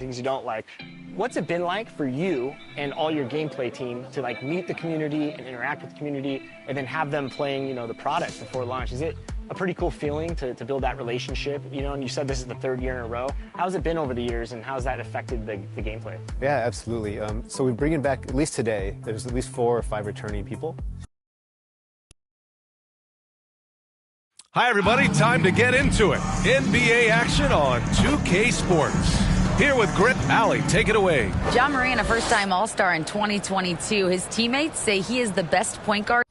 things you don't like. What's it been like for you and all your gameplay team to like meet the community and interact with the community and then have them playing, you know, the product before launch? Is it a pretty cool feeling to build that relationship, you know, and you said this is the third year in a row. How's it been over the years and how's that affected the gameplay? Yeah, absolutely. So we bring it back, at least today, there's at least 4 or 5 returning people. Hi, everybody. Time to get into it. NBA action on 2K Sports. Here with Grit. Allie, take it away. Ja Morant, a first-time All-Star in 2022. His teammates say he is the best point guard.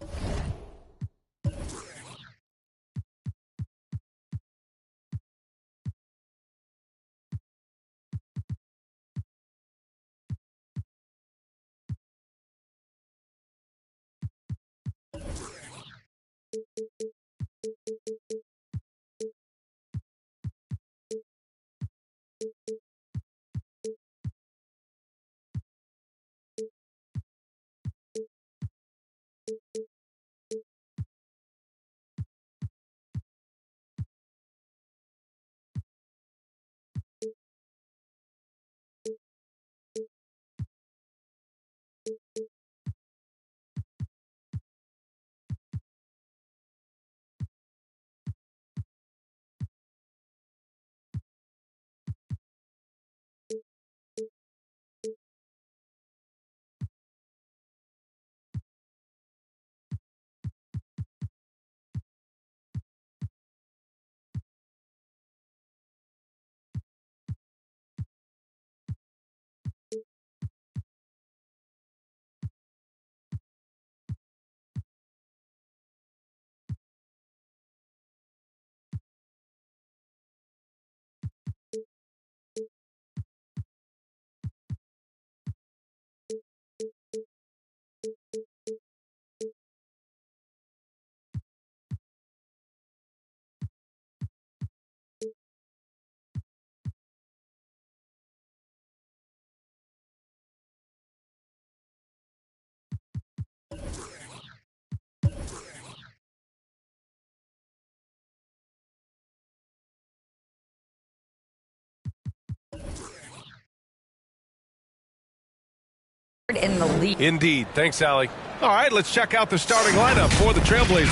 In the league. Indeed. Thanks, Allie. All right, let's check out the starting lineup for the Trailblazers.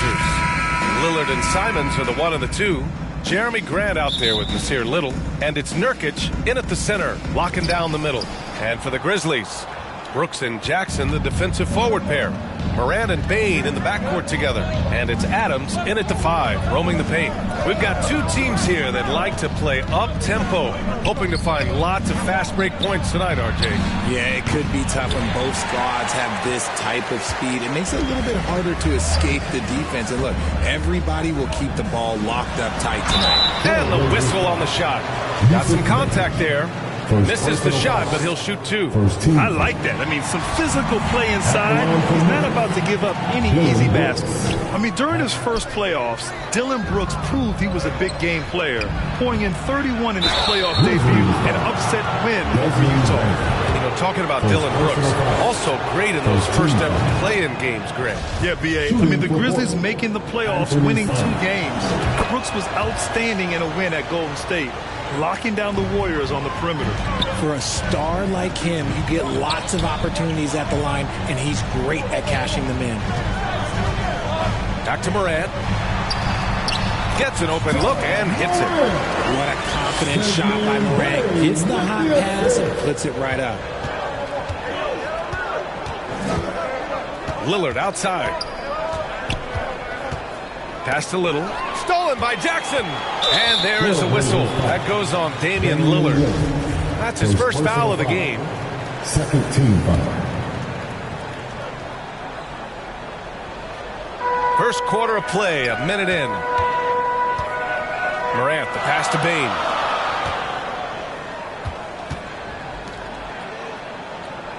Lillard and Simons are the 1 and the 2. Jeremy Grant out there with Nasir Little. And it's Nurkic in at the center, locking down the middle. And for the Grizzlies, Brooks and Jackson, the defensive forward pair. Morant and Bane in the backcourt together. And it's Adams in at the 5, roaming the paint. We've got 2 teams here that like to play up-tempo, hoping to find lots of fast break points tonight, RJ. Yeah, it could be tough when both squads have this type of speed. It makes it a little bit harder to escape the defense. And look, everybody will keep the ball locked up tight tonight. And the whistle on the shot. Got some contact there. Misses the shot, but he'll shoot 2. I like that. I mean, some physical play inside. He's not about to give up any easy baskets. I mean, during his first playoffs, Dillon Brooks proved he was a big game player, pouring in 31 in his playoff debut, an upset win over Utah. You know, talking about Dillon Brooks, also great in those first-ever play-in games, Grant. Yeah, B.A. I mean, the Grizzlies making the playoffs, winning 2 games. Brooks was outstanding in a win at Golden State, locking down the Warriors on the perimeter. For a star like him, you get lots of opportunities at the line, and he's great at cashing them in. Back to Morant. Gets an open look and hits it. What a confident shot by Morant. Hits the hot pass and puts it right up. Lillard outside. Pass to Little. Stolen by Jackson. And there is a whistle. That goes on Damian Lillard. That's his first foul of the game. Second team foul. First quarter of play, a minute in. Morant, the pass to Bane.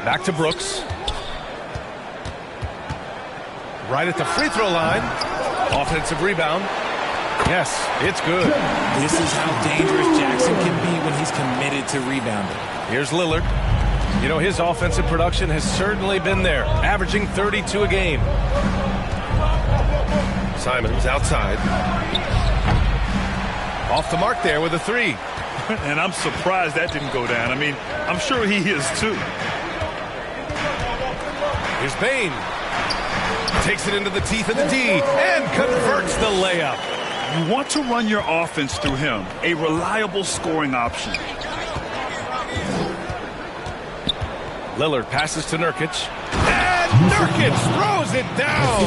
Back to Brooks. Right at the free throw line. Offensive rebound. Yes, it's good. This is how dangerous Jackson can be when he's committed to rebounding. Here's Lillard. You know, his offensive production has certainly been there, averaging 32 a game. Simons outside. Off the mark there with a 3. And I'm surprised that didn't go down. I mean, I'm sure he is too. Here's Bain. Takes it into the teeth of the D and converts the layup. You want to run your offense through him, a reliable scoring option. Lillard passes to Nurkic. And Nurkic throws it down.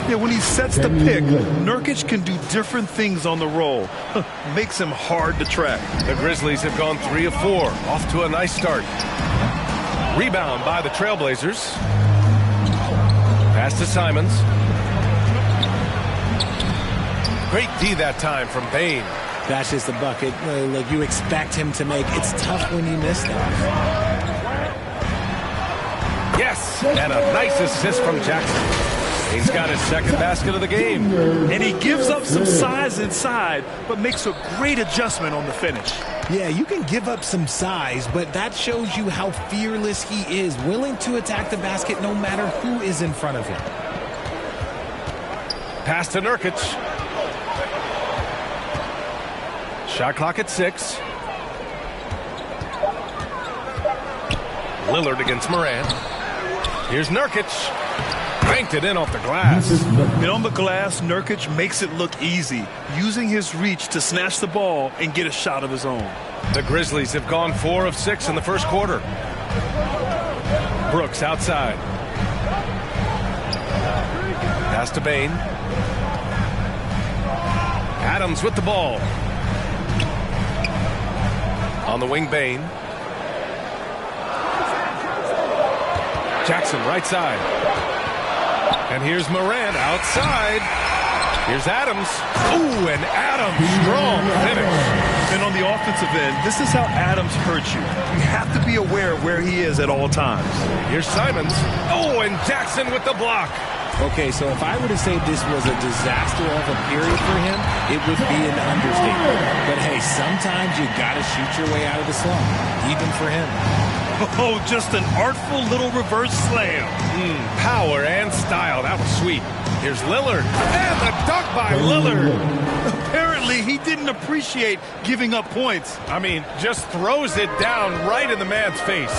Yeah, when he sets the pick, Nurkic can do different things on the roll. Makes him hard to track. The Grizzlies have gone 3 of 4. Off to a nice start. Rebound by the Trailblazers. Pass to Simons. Great D that time from Bain. That's just the bucket. Look, you expect him to make. It's tough when you miss that. Yes, and a nice assist from Jackson. He's got his second basket of the game. And he gives up some size inside, but makes a great adjustment on the finish. Yeah, you can give up some size, but that shows you how fearless he is, willing to attack the basket no matter who is in front of him. Pass to Nurkic. Shot clock at 6. Lillard against Morant. Here's Nurkic. Banked it in off the glass. And on the glass, Nurkic makes it look easy, using his reach to snatch the ball and get a shot of his own. The Grizzlies have gone 4 of 6 in the first quarter. Brooks outside. Pass to Bain. Adams with the ball. On the wing, Bain. Jackson right side. And here's Morant outside. Here's Adams. Ooh, and Adams, strong finish. And on the offensive end, this is how Adams hurts you. You have to be aware of where he is at all times. Here's Simons. Oh, and Jackson with the block. Okay, so if I were to say this was a disaster of a period for him, it would be an understatement. But hey, sometimes you got to shoot your way out of the slump, even for him. Oh, just an artful little reverse slam. Power and style. That was sweet. Here's Lillard. And the dunk by Lillard. Apparently, he didn't appreciate giving up points. I mean, just throws it down right in the man's face.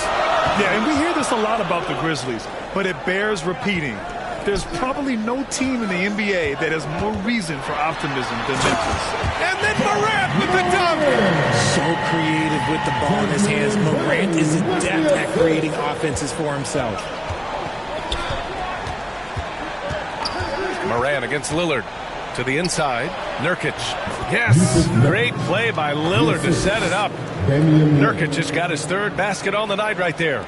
Yeah, and we hear this a lot about the Grizzlies, but it bears repeating. There's probably no team in the NBA that has more reason for optimism than Memphis. And then Morant with the dunk. So creative with the ball in his hands. Morant is adept at creating offenses for himself. Morant against Lillard. To the inside. Nurkic. Yes. Great play by Lillard to set it up. Nurkic has got his third basket on the night right there.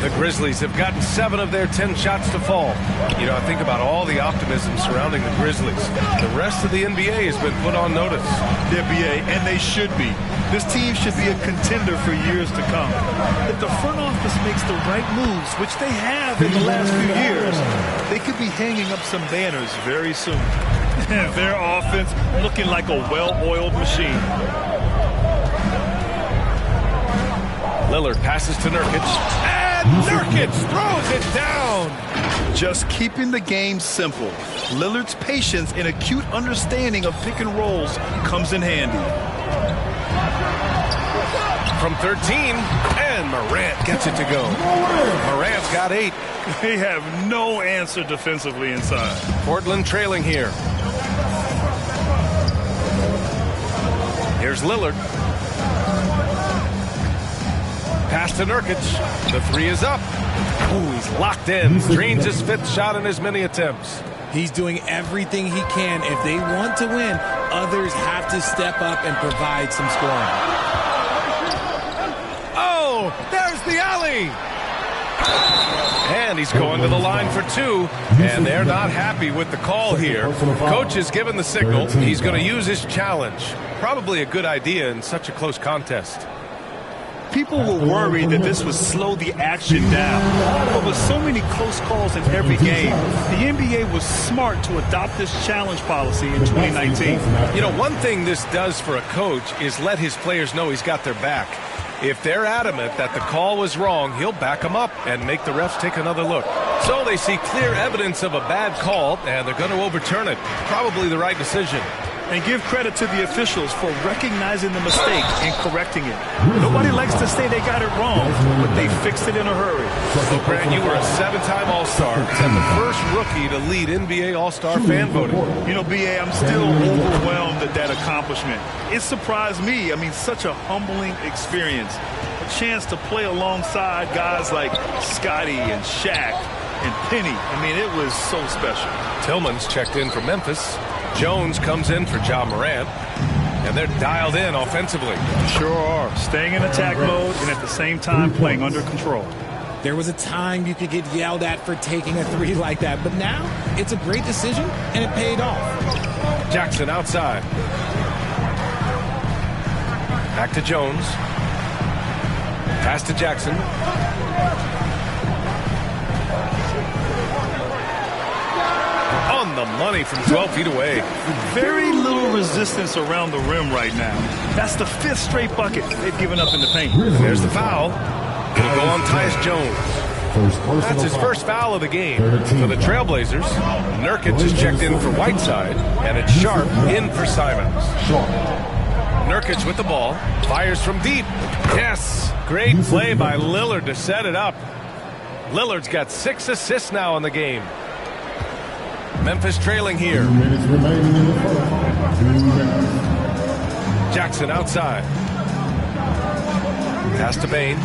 The Grizzlies have gotten 7 of their 10 shots to fall. You know, I think about all the optimism surrounding the Grizzlies. The rest of the NBA has been put on notice. The NBA, and they should be. This team should be a contender for years to come. If the front office makes the right moves, which they have in the last few years, they could be hanging up some banners very soon. Their offense looking like a well-oiled machine. Lillard passes to Nurkic. Nurkic throws it down. Just keeping the game simple. Lillard's patience and acute understanding of pick and rolls comes in handy. From 13, and Morant gets it to go. Morant's got 8. They have no answer defensively inside. Portland trailing here. Here's Lillard. Pass to Nurkic. The 3 is up. Ooh, he's locked in. Drains his 5th shot in as many attempts. He's doing everything he can. If they want to win, others have to step up and provide some scoring. Oh, there's the alley. And he's going to the line for 2. And they're not happy with the call here. Coach has given the signal. He's going to use his challenge. Probably a good idea in such a close contest. People were worried that this would slow the action down. But with so many close calls in every game, the NBA was smart to adopt this challenge policy in 2019. You know, one thing this does for a coach is let his players know he's got their back. If they're adamant that the call was wrong, he'll back them up and make the refs take another look. So they see clear evidence of a bad call, and they're going to overturn it. Probably the right decision. And give credit to the officials for recognizing the mistake and correcting it. Nobody likes to say they got it wrong, but they fixed it in a hurry. So, Grant, you were a 7-time All-Star and the first rookie to lead NBA All-Star fan voting. You know, B.A., I'm still overwhelmed at that accomplishment. It surprised me. I mean, such a humbling experience. A chance to play alongside guys like Scotty and Shaq and Penny. I mean, it was so special. Tillman's checked in for Memphis. Jones comes in for Ja Morant. And they're dialed in offensively. Sure are. Staying in attack mode and at the same time playing under control. There was a time you could get yelled at for taking a three like that, but now it's a great decision and it paid off. Jackson outside. Back to Jones. Pass to Jackson. On the money from 12 feet away. Very little resistance around the rim right now. That's the 5th straight bucket they've given up in the paint. There's the foul. It'll go on Tyus Jones. That's his first foul of the game. For the Trailblazers, Nurkic is checked in for Whiteside, and it's Sharp in for Simons. Nurkic with the ball, fires from deep. Yes, great play by Lillard to set it up. Lillard's got 6 assists now in the game. Memphis trailing here. Jackson outside. Pass to Bain.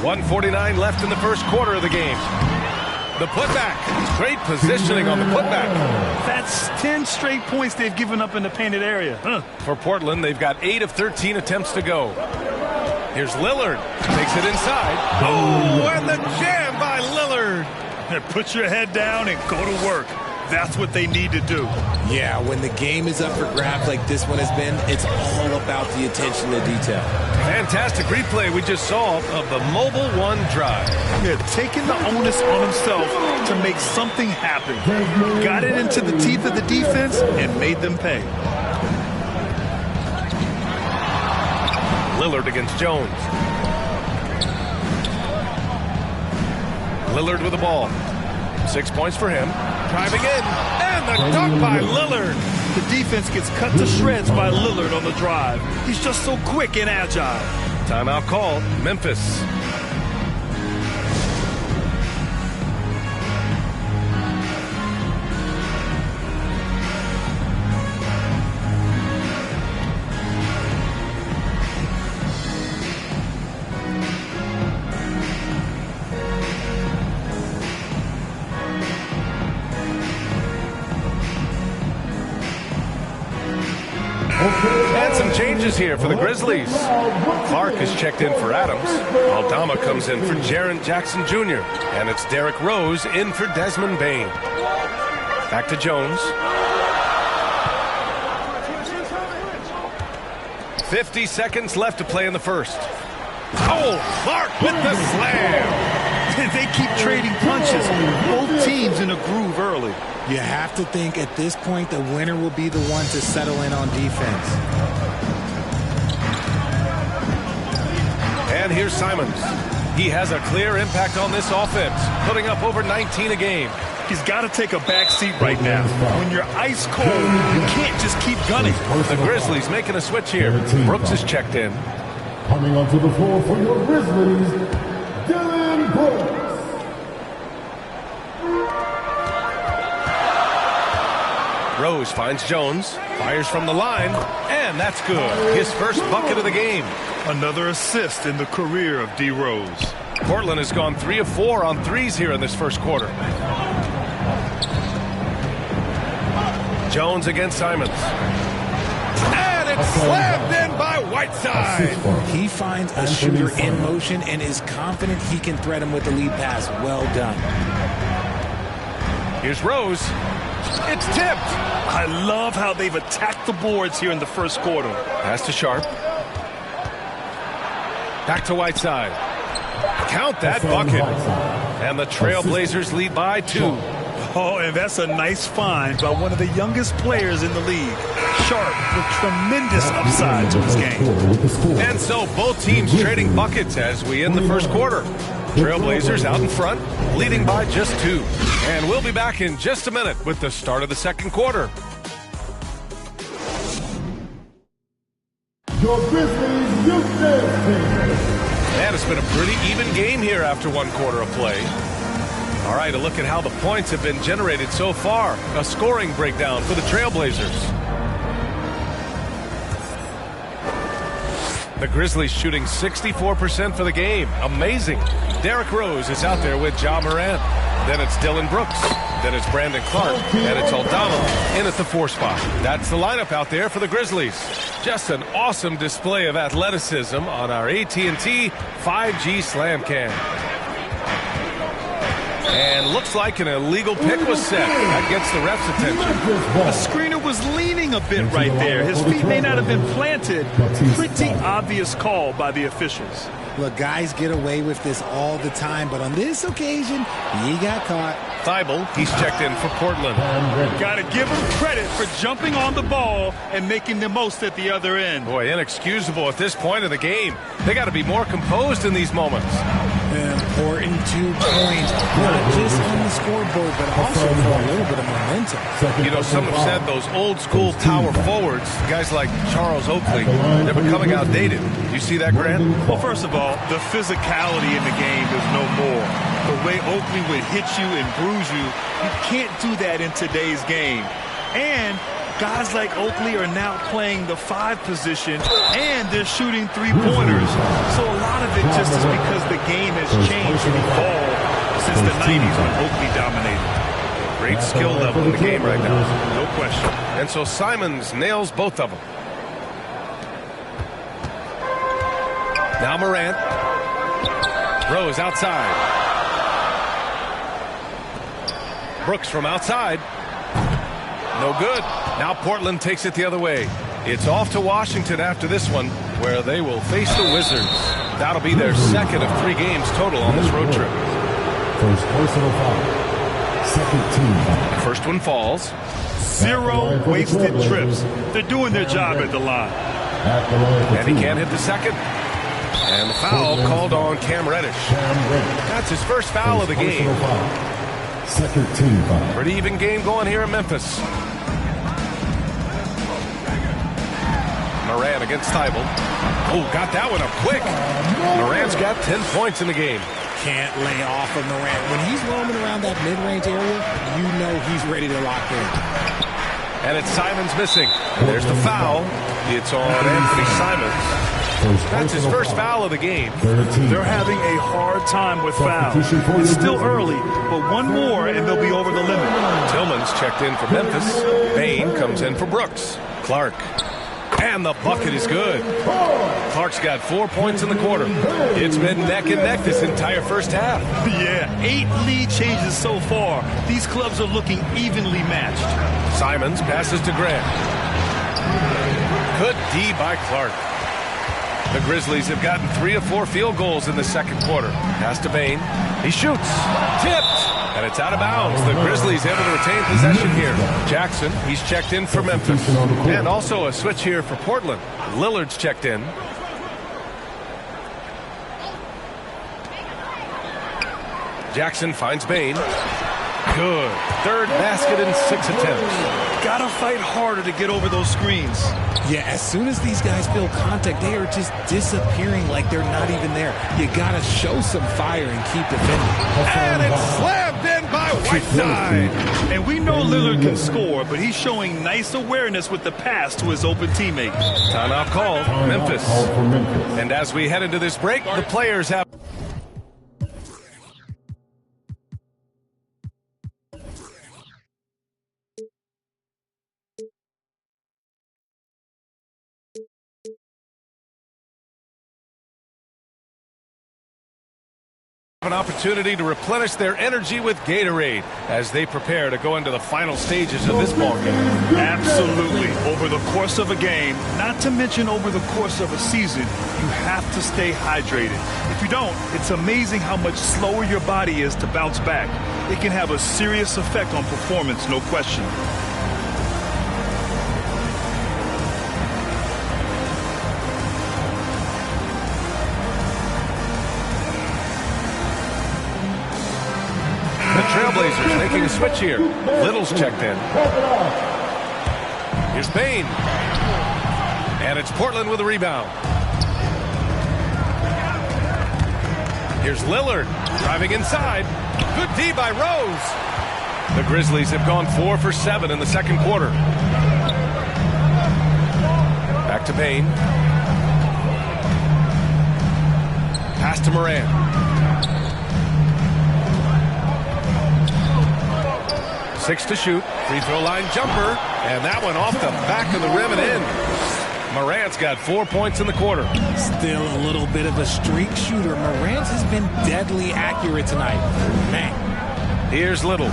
1:49 left in the first quarter of the game. The putback. Great positioning on the putback. That's 10 straight points they've given up in the painted area. For Portland, they've got 8 of 13 attempts to go. Here's Lillard. Takes it inside. Oh, and the jam by Lillard. Put your head down and go to work. That's what they need to do. Yeah, when the game is up for grabs like this one has been, it's all about the attention to detail. Fantastic replay we just saw of the Mobile One drive. Yeah, taking the onus on himself to make something happen. Got it into the teeth of the defense and made them pay. Lillard against Jones. Lillard with the ball. 6 points for him. Driving in. And the dunk by Lillard. The defense gets cut to shreds by Lillard on the drive. He's just so quick and agile. Timeout called. Memphis. And some changes here for the Grizzlies. Clark is checked in for Adams. Aldama comes in for Jaren Jackson Jr. And it's Derrick Rose in for Desmond Bain. Back to Jones. 50 seconds left to play in the first. Oh, Clark with the slam. They keep trading punches. Both teams in a groove early. You have to think at this point the winner will be the one to settle in on defense. And here's Simons. He has a clear impact on this offense, putting up over 19 a game. He's got to take a back seat right now. When you're ice cold, you can't just keep gunning. The Grizzlies making a switch here. Brooks is checked in. Coming onto the floor for your Grizzlies, Dylan Brooks. Rose finds Jones, fires from the line, and that's good. His first bucket of the game. Another assist in the career of D. Rose. Portland has gone 3 of 4 on threes here in this first quarter. Jones against Simons. And it's slammed in by Whiteside. He finds a shooter in motion and is confident he can thread him with the lead pass. Well done. Here's Rose. It's tipped. I love how they've attacked the boards here in the first quarter. Pass to Sharp. Back to Whiteside. Count that bucket. And the Trailblazers lead by 2. Oh, and that's a nice find by one of the youngest players in the league. sharp with tremendous upside to his game. And so both teams trading buckets as we end the first quarter. Trailblazers out in front, leading by just 2. And we'll be back in just a minute with the start of the second quarter. Your Grizzlies Youth Dance Team. And it's been a pretty even game here after 1 quarter of play. All right, a look at how the points have been generated so far. A scoring breakdown for the Trailblazers. The Grizzlies shooting 64% for the game. Amazing. Derrick Rose is out there with Ja Morant. Then it's Dillon Brooks. Then it's Brandon Clark. And it's Aldama in at the 4 spot. That's the lineup out there for the Grizzlies. Just an awesome display of athleticism on our AT&T 5G Slam Cam. And looks like an illegal pick was set. That gets the ref's attention. The screener was leaning a bit right there. His feet may not have been planted. Pretty obvious call by the officials. Look, guys get away with this all the time, but on this occasion, he got caught. Thibault, he's checked in for Portland. Got to give him credit for jumping on the ball and making the most at the other end. Boy, inexcusable at this point of the game. They got to be more composed in these moments. An important 2 points, not just on the scoreboard, but also for a little bit of momentum. You know, some have said those old school power forwards, guys like Charles Oakley, they're becoming outdated. Do you see that, Grant? Well, first of all, the physicality in the game is no more. The way Oakley would hit you and bruise you, you can't do that in today's game. And guys like Oakley are now playing the 5 position, and they're shooting 3-pointers. So a lot of it just is because the game has changed and evolved since the 90s when Oakley dominated. Great skill level in the game right now. No question. And so Simons nails both of them. Now Morant. Rose outside. Brooks from outside. No good. Now Portland takes it the other way. It's off to Washington after this one, where they will face the Wizards. That'll be their second of 3 games total on this road trip. First personal foul. Second team foul. First one falls. 0 wasted trips. They're doing their job at the line. And he can't hit the second. And the foul called on Cam Reddish. That's his first foul of the game. Second team foul. Pretty even game going here in Memphis. Morant against Thibault. Oh, got that one up quick. Morant's got 10 points in the game. Can't lay off of Morant. When he's roaming around that mid-range area, you know he's ready to lock in. And it's Simons missing. And there's the foul. It's on Anthony Simons. That's his first foul of the game. They're having a hard time with fouls. It's still early, but one more and they'll be over the limit. Tillman's checked in for Memphis. Bain comes in for Brooks. Clark. And the bucket is good. Clark's got 4 points in the quarter. It's been neck and neck this entire first half. Yeah, 8 lead changes so far. These clubs are looking evenly matched. Simons passes to Grant. Good D by Clark. The Grizzlies have gotten 3 of 4 field goals in the second quarter. Pass to Bain. He shoots. Tipped. And it's out of bounds. The Grizzlies able to retain possession here. Jackson, he's checked in for Memphis. And also a switch here for Portland. Lillard's checked in. Jackson finds Bain. Good. Third basket in 6 attempts. Gotta fight harder to get over those screens. Yeah, as soon as these guys feel contact, they are just disappearing like they're not even there. You gotta show some fire and keep defending. And it's slammed in by Whiteside. And we know Lillard can score, but he's showing nice awareness with the pass to his open teammate. Timeout called, Memphis. And as we head into this break, the players have... an opportunity to replenish their energy with Gatorade as they prepare to go into the final stages of this ballgame. Absolutely. Over the course of a game, not to mention over the course of a season, you have to stay hydrated. If you don't, it's amazing how much slower your body is to bounce back. It can have a serious effect on performance, no question. Trailblazers making a switch here. Little's checked in. Here's Bain. And it's Portland with a rebound. Here's Lillard driving inside. Good D by Rose. The Grizzlies have gone 4 for 7 in the second quarter. Back to Bain. Pass to Morant. Six to shoot. Free throw line jumper. And that one off the back of the rim and in. Morant's got 4 points in the quarter. Still a little bit of a streak shooter. Morant has been deadly accurate tonight. Man. Here's Little.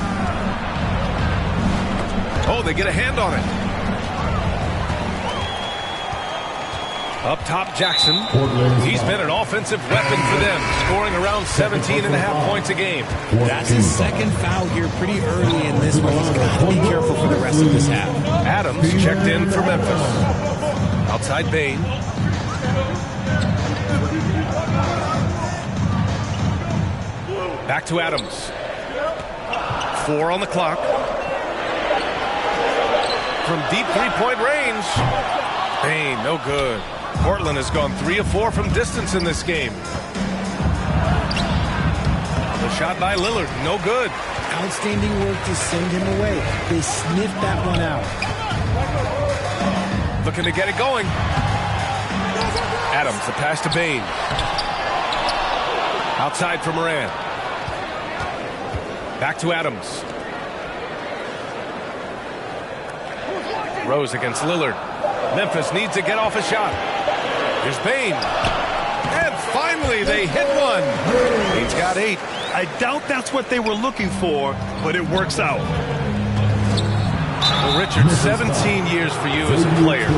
Oh, they get a hand on it. Up top, Jackson. He's been an offensive weapon for them, scoring around 17.5 points a game. That's his second foul here pretty early in this one. He's got to be careful for the rest of this half. Adams checked in for Memphis. Outside Bain. Back to Adams. 4 on the clock. From deep three-point range. Bain, no good. Portland has gone 3 of 4 from distance in this game. The shot by Lillard, no good. Outstanding work to send him away. They sniffed that one out. Looking to get it going. Adams, the pass to Bain. Outside for Morant. Back to Adams. Rose against Lillard. Memphis needs to get off a shot. Here's Bain. And finally they hit one. Bain's got 8. I doubt that's what they were looking for, but it works out. Well, Richard, 17 years for you as a player.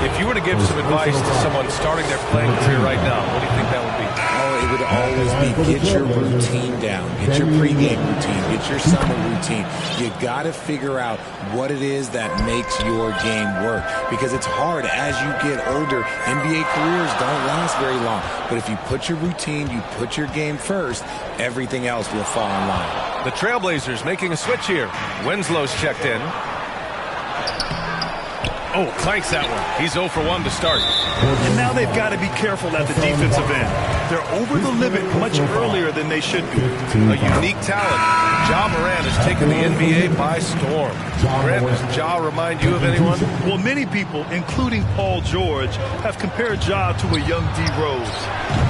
If you were to give some advice to someone starting their playing career right now, what do you think that would be? Oh, it would always be get your routine down. Get your pregame routine. Get your summer routine. You got to figure out what it is that makes your game work. Because it's hard as you get older. NBA careers don't last very long. But if you put your routine, you put your game first, everything else will fall in line. The Trailblazers making a switch here. Winslow's checked in. Oh, clanks that one. He's 0 for 1 to start. And now they've got to be careful at the defensive end. They're over the limit much earlier than they should be. A unique talent. Ja Morant has taken the NBA by storm. Grant, does Ja remind you of anyone? Well, many people, including Paul George, have compared Ja to a young D. Rose.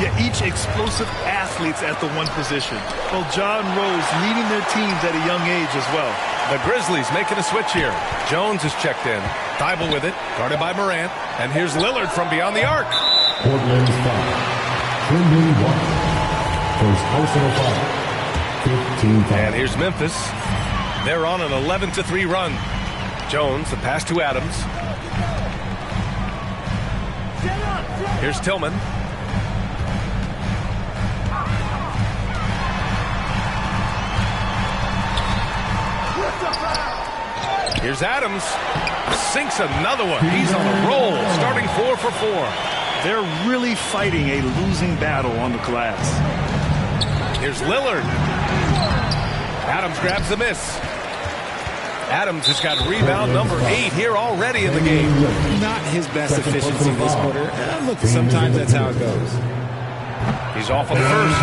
Yet each explosive athletes at the one position. Well, Ja and Rose leading their teams at a young age as well. The Grizzlies making a switch here. Jones is checked in. Thibault with it, guarded by Morant. And here's Lillard from beyond the arc. Portland's foul. Brendan White. First personal foul. 15 fouls. And here's Memphis. They're on an 11-3 run. Jones, the pass to Adams. Here's Tillman. Here's Adams. Sinks another one. He's on a roll, starting 4 for 4. They're really fighting a losing battle on the glass. Here's Lillard. Adams grabs the miss. Adams has got rebound number 8 here already in the game. Not his best efficiency this quarter. Look, sometimes that's how it goes. He's off on the first.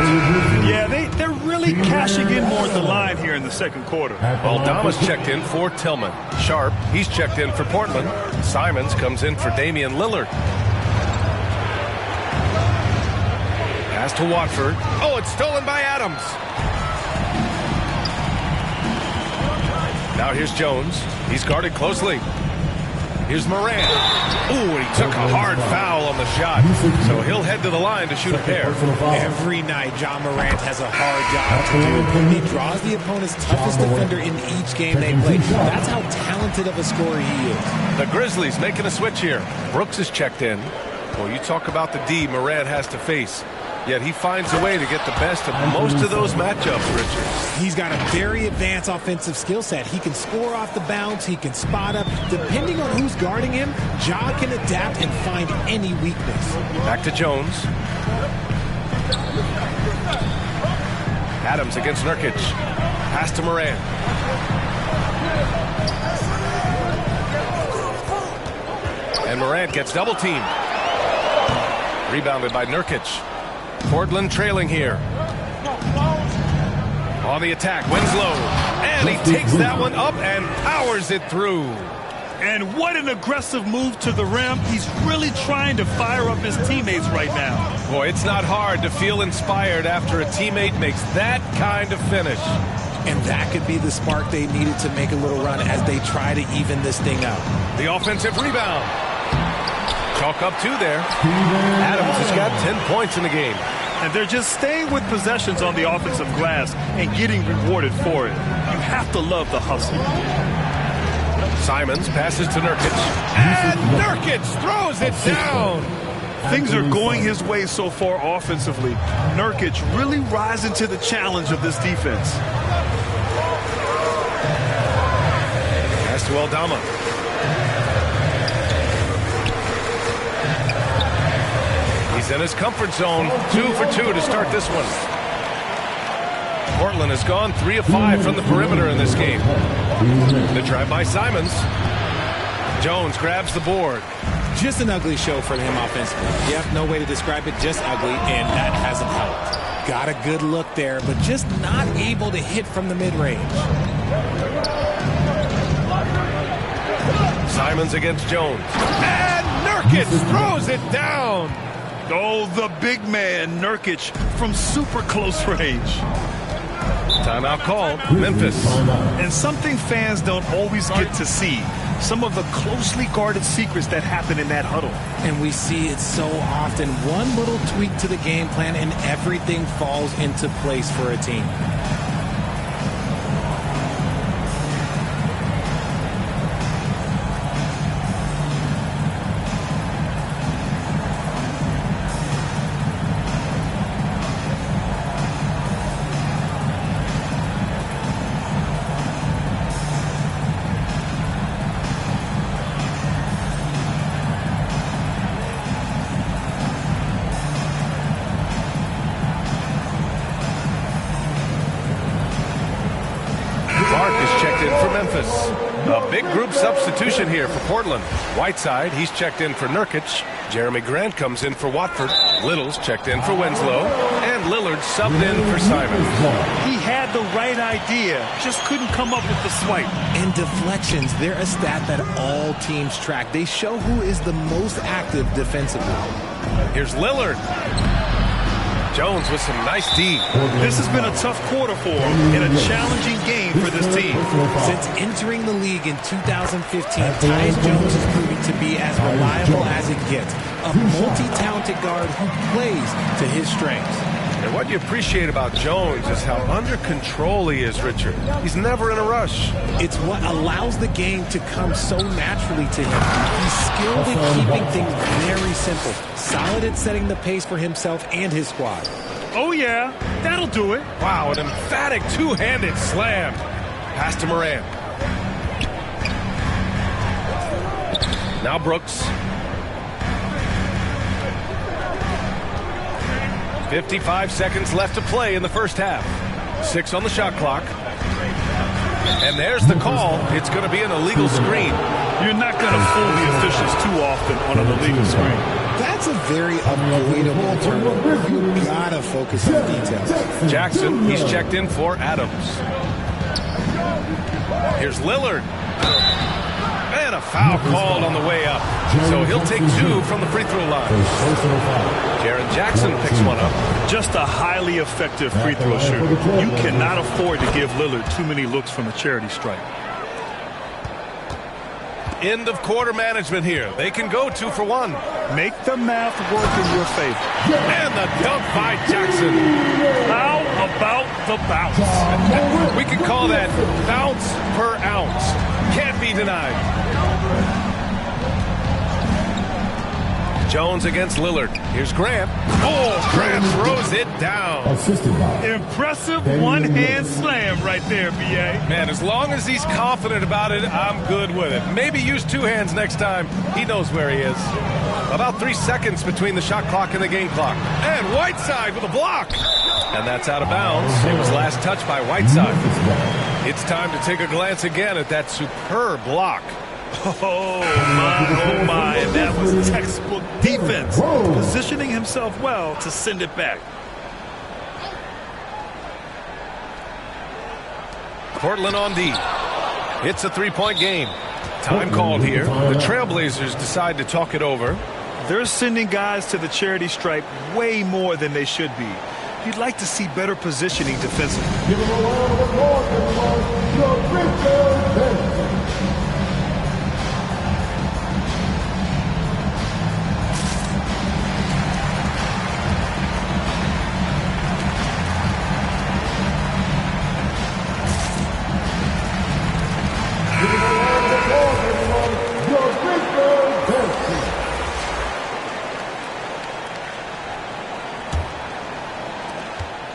Yeah, they're really cashing in more at the line here in the second quarter. Aldama's checked in for Tillman. Sharp, he's checked in for Portland. Simons comes in for Damian Lillard. Pass to Watford. Oh, it's stolen by Adams. Now here's Jones. He's guarded closely. Here's Morant. Ooh, and he took a hard foul on the shot. So he'll head to the line to shoot a pair. Every night, Ja Morant has a hard job to do. He draws the opponent's toughest defender in each game they play. That's how talented of a scorer he is. The Grizzlies making a switch here. Brooks is checked in. Well, you talk about the D Morant has to face. Yet he finds a way to get the best of most of those matchups, Richard. He's got a very advanced offensive skill set. He can score off the bounce. He can spot up. Depending on who's guarding him, Ja can adapt and find any weakness. Back to Jones. Adams against Nurkic. Pass to Moran. And Morant gets double teamed. Rebounded by Nurkic. Portland trailing here. On the attack, Winslow. And he takes that one up and powers it through. And what an aggressive move to the rim. He's really trying to fire up his teammates right now. Boy, it's not hard to feel inspired after a teammate makes that kind of finish. And that could be the spark they needed to make a little run as they try to even this thing out. The offensive rebound. Chalk up 2 there. Adams has got 10 points in the game. And they're just staying with possessions on the offensive glass and getting rewarded for it. You have to love the hustle. Simons passes to Nurkic. And Nurkic throws it down. Things are going his way so far offensively. Nurkic really rising to the challenge of this defense. Pass to Aldama. He's in his comfort zone. 2 for 2 to start this one. Portland has gone 3 of 5 from the perimeter in this game. The drive by Simons. Jones grabs the board. Just an ugly show for him offensively. Yep, no way to describe it, just ugly, and that hasn't helped. Got a good look there, but just not able to hit from the mid-range. Simons against Jones. And Nurkic throws it down. Oh, the big man, Nurkic, from super close range. Timeout called, Memphis. And something fans don't always get to see. Some of the closely guarded secrets that happen in that huddle. And we see it so often. One little tweak to the game plan and everything falls into place for a team. A big group substitution here for Portland. Whiteside, he's checked in for Nurkic. Jeremy Grant comes in for Watford. Little's checked in for Winslow. And Lillard subbed in for Simons. He had the right idea, just couldn't come up with the swipe. And deflections, they're a stat that all teams track. They show who is the most active defensively. Here's Lillard. Jones with some nice D. This has been a tough quarter for him and a challenging game for this team. Since entering the league in 2015, Tyus Jones is proving to be as reliable as it gets. A multi-talented guard who plays to his strengths. And what you appreciate about Jones is how under control he is, Richard. He's never in a rush. It's what allows the game to come so naturally to him. He's skilled at keeping things very simple. Solid at setting the pace for himself and his squad. Oh, yeah. That'll do it. Wow, an emphatic two-handed slam. Pass to Moran. Now Brooks. 55 seconds left to play in the first half. 6 on the shot clock. And there's the call. It's going to be an illegal screen. You're not going to fool the officials too often on an illegal screen. That's a very avoidable turnover. You gotta focus on the details. Jackson, he's checked in for Adams. Here's Lillard. And a foul called on the way up. So he'll take 2 from the free throw line. Jaren Jackson picks one up. Just a highly effective free throw shooter. You cannot afford to give Lillard too many looks from a charity stripe. End of quarter management here. They can go 2 for 1. Make the math work in your favor. And the dunk by Jackson. How about the bounce? We can call that bounce per ounce. Can't be denied. Jones against Lillard. Here's Grant. Oh, Grant throws it down. Impressive one-hand slam right there, B.A. Man, as long as he's confident about it, I'm good with it. Maybe use 2 hands next time. He knows where he is. About 3 seconds between the shot clock and the game clock. And Whiteside with a block. And that's out of bounds. It was last touched by Whiteside. It's time to take a glance again at that superb block. Oh, my. And that was textbook defense. Positioning himself well to send it back. Portland on D. It's a three-point game. Time called here. The Trailblazers decide to talk it over. They're sending guys to the charity stripe way more than they should be. You'd like to see better positioning defensively. Give him a round of applause, everyone. Your Richard Benson. Give him a round of applause, everyone. Your Richard Benson.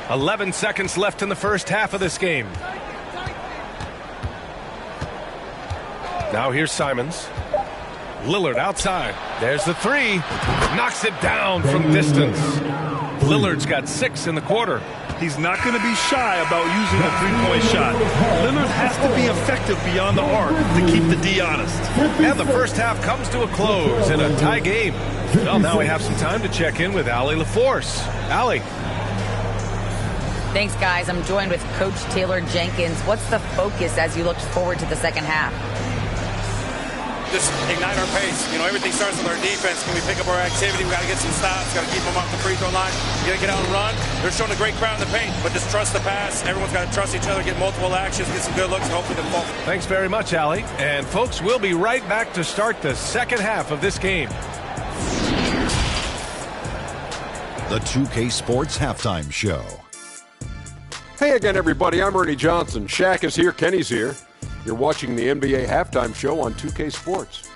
"11 seconds left in the first half of this game. Now here's Simons. Lillard outside. There's the three. Knocks it down from distance. Lillard's got 6 in the quarter. He's not going to be shy about using a three-point shot. Lillard has to be effective beyond the arc to keep the D honest. And the first half comes to a close in a tie game. Well, now we have some time to check in with Allie LaForce. Allie. Thanks, guys. I'm joined with Coach Taylor Jenkins. What's the focus as you look forward to the second half? Just ignite our pace. You know, everything starts with our defense. Can we pick up our activity? We got to get some stops. Got to keep them off the free throw line. You got to get out and run. They're showing a great crowd in the paint, but just trust the pass. Everyone's got to trust each other, get multiple actions, get some good looks, and hopefully they'll fall. Thanks very much, Allie. And folks, we'll be right back to start the second half of this game. The 2K Sports Halftime Show. Hey again, everybody. I'm Ernie Johnson. Shaq is here. Kenny's here. You're watching the NBA Halftime Show on 2K Sports.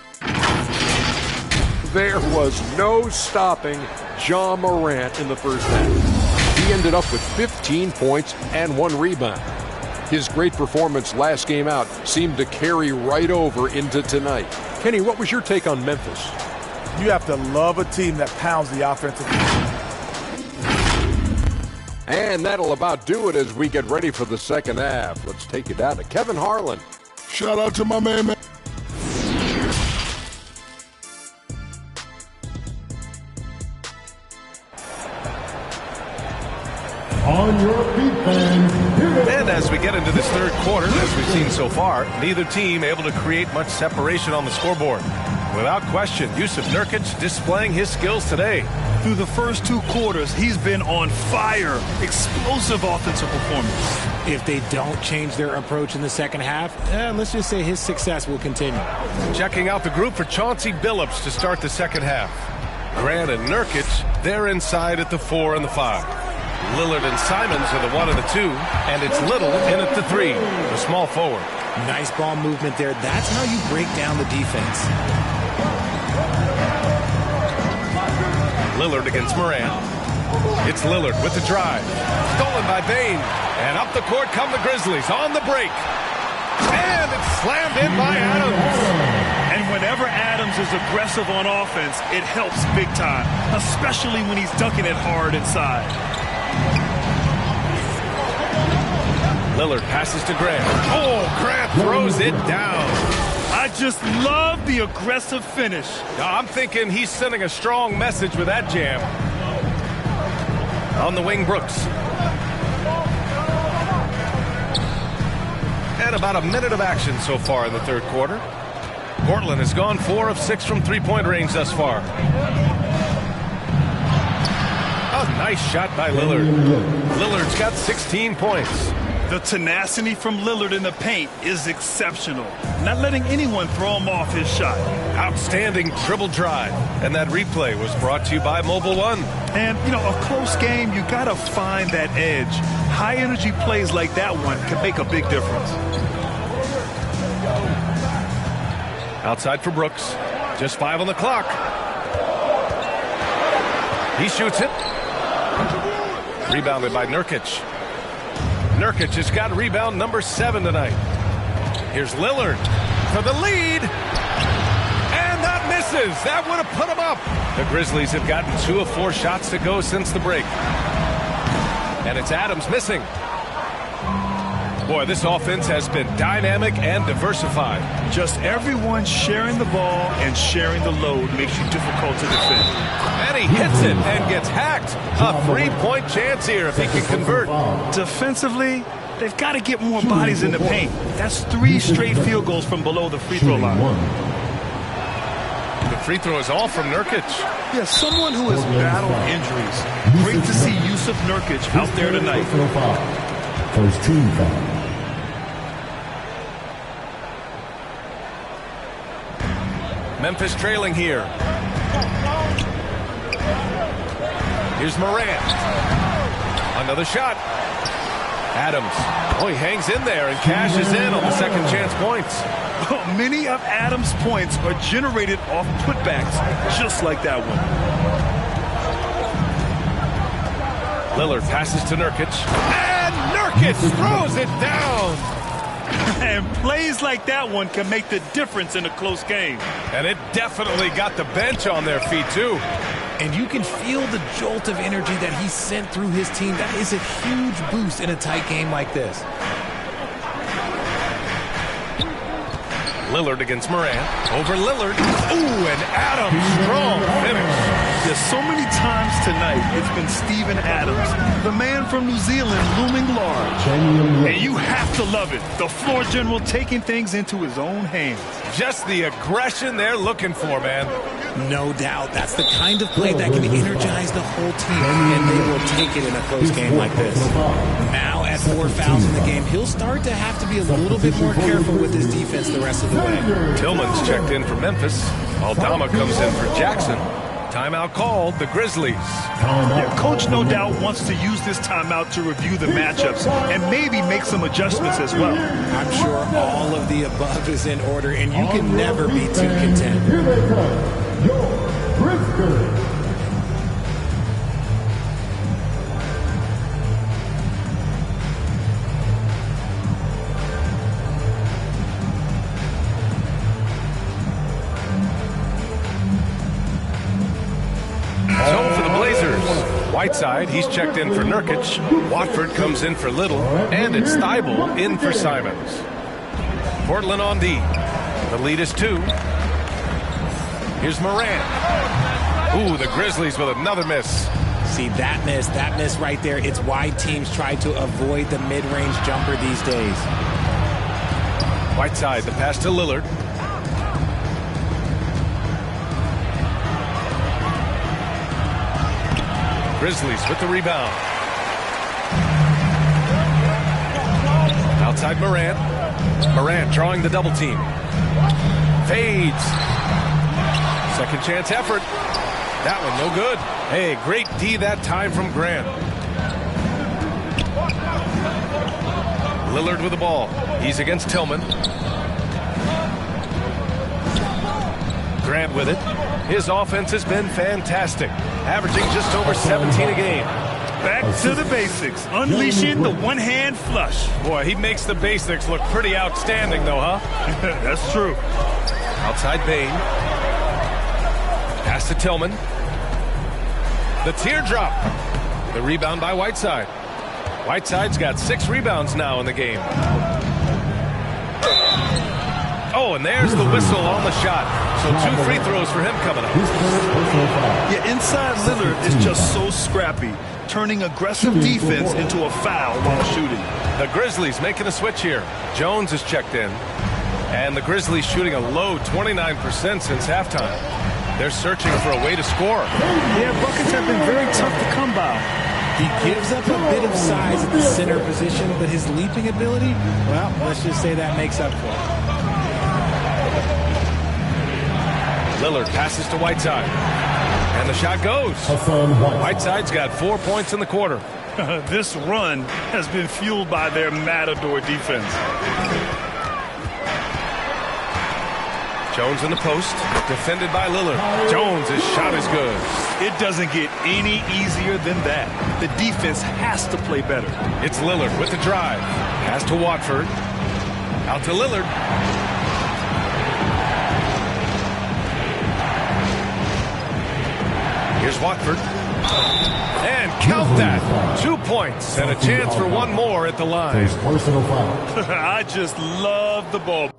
There was no stopping Ja Morant in the first half. He ended up with 15 points and 1 rebound. His great performance last game out seemed to carry right over into tonight. Kenny, what was your take on Memphis? You have to love a team that pounds the offensive. And that'll about do it as we get ready for the second half. Let's take it down to Kevin Harlan. Shout out to my man. On your feet, fans. And as we get into this third quarter, as we've seen so far, neither team able to create much separation on the scoreboard. Without question, Yusuf Nurkic displaying his skills today. Through the first 2 quarters, he's been on fire. Explosive offensive performance. If they don't change their approach in the second half, let's just say his success will continue. Checking out the group for Chauncey Billups to start the second half. Grant and Nurkic, they're inside at the 4 and the 5. Lillard and Simons are the 1 and the 2, and it's Little in at the 3, the small forward. Nice ball movement there. That's how you break down the defense. Lillard against Morant. It's Lillard with the drive. Stolen by Bane. And up the court come the Grizzlies on the break. And it's slammed in by Adams. And whenever Adams is aggressive on offense, it helps big time, especially when he's dunking it hard inside. Lillard passes to Grant. Oh, Grant throws it down. I just love the aggressive finish. I'm thinking he's sending a strong message with that jam. On the wing, Brooks. And about a minute of action so far in the third quarter. Portland has gone 4 of 6 from three-point range thus far. A nice shot by Lillard. Lillard's got 16 points. The tenacity from Lillard in the paint is exceptional. Not letting anyone throw him off his shot. Outstanding dribble drive. And that replay was brought to you by Mobile One. And, you know, a close game, you got to find that edge. High-energy plays like that one can make a big difference. Outside for Brooks. Just 5 on the clock. He shoots it. Rebounded by Nurkic. Nurkic has got rebound number 7 tonight. Here's Lillard for the lead. And that misses. That would have put him up. The Grizzlies have gotten 2 of 4 shots to go since the break. And it's Adams missing. Boy, this offense has been dynamic and diversified. Just everyone sharing the ball and sharing the load makes you difficult to defend. And he hits it and gets hacked. A 3-point chance here if he can convert. Defensively, they've got to get more bodies in the paint. That's 3 straight field goals from below the free throw line. The free throw is all from Nurkic. Yeah, someone who has battled injuries. Great to see Yusuf Nurkic out there tonight. First team foul. Memphis trailing here. Here's Morant. Another shot. Adams. Oh, he hangs in there and cashes in on the second chance points. Many of Adams' points are generated off putbacks, just like that one. Lillard passes to Nurkic. And Nurkic throws it down. And plays like that one can make the difference in a close game. And it definitely got the bench on their feet, too. And you can feel the jolt of energy that he sent through his team. That is a huge boost in a tight game like this. Lillard against Morant. Over Lillard. Ooh, and Adams, strong finish. There's so many times tonight it's been Steven Adams, the man from New Zealand, looming large. And you have to love it. The floor general taking things into his own hands. Just the aggression they're looking for, man. No doubt. That's the kind of play that can energize the whole team, and they will take it in a close game like this. Now at 4 fouls in the game, he'll start to have to be a little bit more careful with his defense the rest of the way. Tillman's checked in for Memphis. Aldama comes in for Jackson. Timeout called, the Grizzlies. Yeah, coach no doubt wants to use this timeout to review the matchups and maybe make some adjustments as well. I'm sure all of the above is in order, and you can never be too content. Here they come, your Grizzlies. Whiteside, he's checked in for Nurkic. Watford comes in for Little. And it's Thibault in for Simons. Portland on D. The lead is 2. Here's Morant. Ooh, the Grizzlies with another miss. See, that miss right there. It's why teams try to avoid the mid-range jumper these days. Whiteside, the pass to Lillard. Grizzlies with the rebound. Outside Morant. Morant drawing the double team. Fades. Second chance effort. That one no good. Hey, great D that time from Grant. Lillard with the ball. He's against Tillman. Grant with it. His offense has been fantastic, averaging just over 17 a game. Back to the basics, unleashing the one-hand flush. Boy, he makes the basics look pretty outstanding, though, huh? That's true. Outside Bain. Pass to Tillman. The teardrop. The rebound by Whiteside. Whiteside's got 6 rebounds now in the game. Oh, and there's the whistle on the shot. So 2 free throws for him coming up. Yeah, inside Lillard is just so scrappy, turning aggressive defense into a foul while shooting. The Grizzlies making a switch here. Jones is checked in. And the Grizzlies shooting a low 29% since halftime. They're searching for a way to score. Yeah, buckets have been very tough to come by. He gives up a bit of size at the center position, but his leaping ability, well, let's just say that makes up for it. Lillard passes to Whiteside. And the shot goes. Whiteside's got 4 points in the quarter. This run has been fueled by their matador defense. Jones in the post, defended by Lillard. Jones' shot is good. It doesn't get any easier than that. The defense has to play better. It's Lillard with the drive. Pass to Watford. Out to Lillard. Here's Watford. And count that. 2 points and a chance for one more at the line. Personal foul. I just love the ball.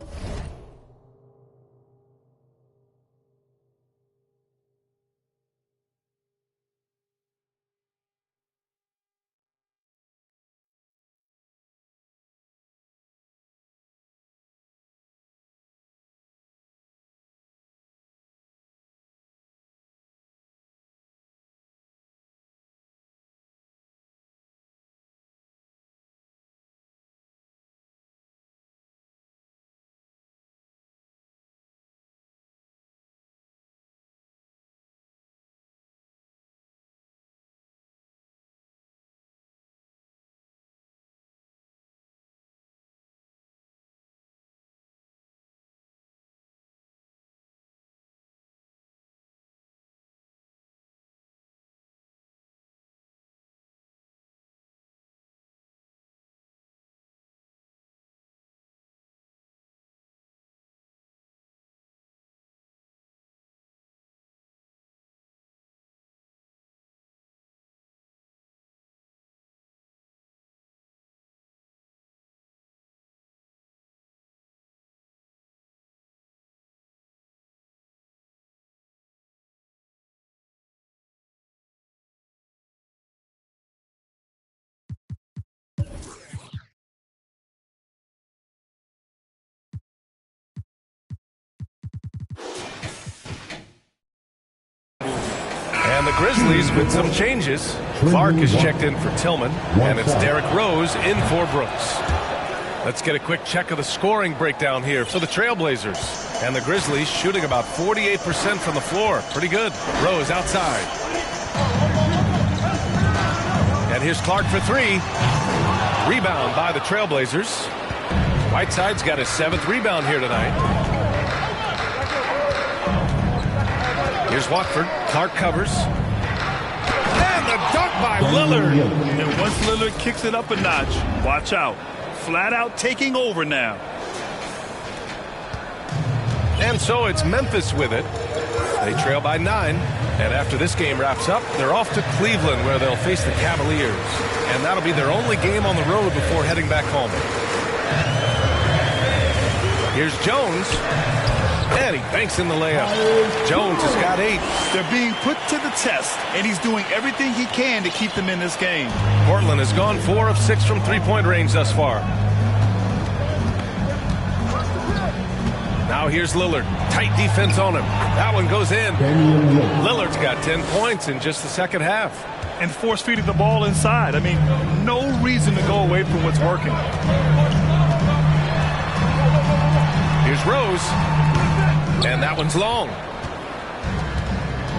And the Grizzlies with some changes. Clark is checked in for Tillman, and it's Derrick Rose in for Brooks. Let's get a quick check of the scoring breakdown here for the Trailblazers. And the Grizzlies shooting about 48% from the floor. Pretty good. Rose outside. And here's Clark for three. Rebound by the Trailblazers. Whiteside's got his 7th rebound here tonight. Here's Watford. Clark covers. And the dunk by Lillard. And once Lillard kicks it up a notch, watch out. Flat out taking over now. And so it's Memphis with it. They trail by 9. And after this game wraps up, they're off to Cleveland, where they'll face the Cavaliers. And that'll be their only game on the road before heading back home. Here's Jones. And he banks in the layup. Jones has got 8. They're being put to the test, and he's doing everything he can to keep them in this game. Portland has gone 4 of 6 from three-point range thus far. Now here's Lillard. Tight defense on him. That one goes in. Lillard's got 10 points in just the second half. And force-feeding the ball inside. I mean, no reason to go away from what's working. Here's Rose. And that one's long.